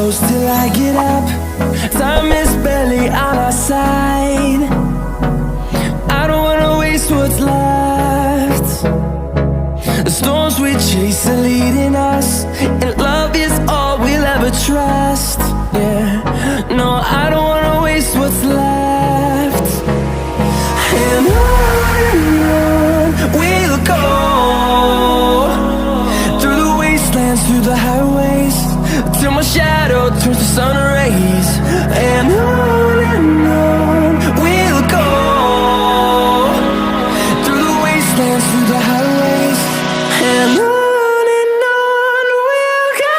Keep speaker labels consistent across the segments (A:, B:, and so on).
A: close till I get up. Time is barely on our side. I don't wanna waste what's left. The storms we chase are leading us, and love is all we'll ever trust. Yeah, no, I don't wanna waste what's left. And on we'll go, through the wastelands, through the highways, till my shadow turns to sun rays. And on we'll go, through the wastelands, through the highways, and on we'll go.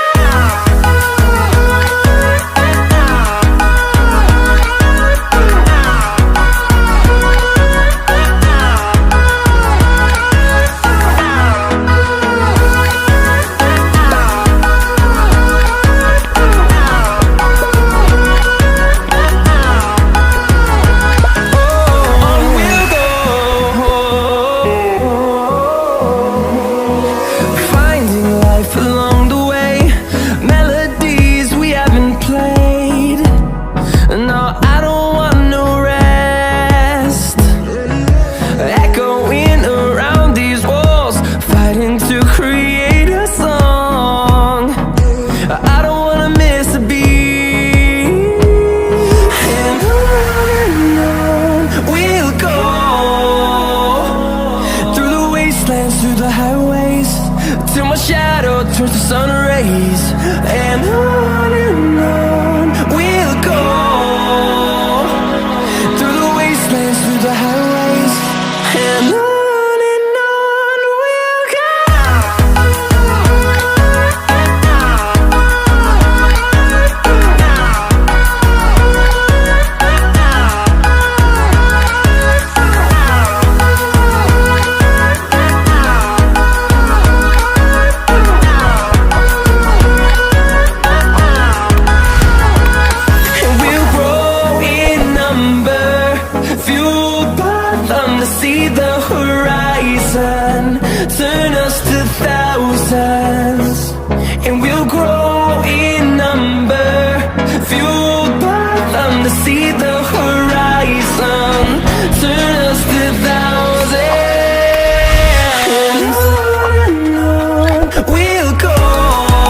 A: Through the highways, till my shadow turns to sun rays. And on we'll go, through the wastelands, through the highways, and on we'll go. See the horizon.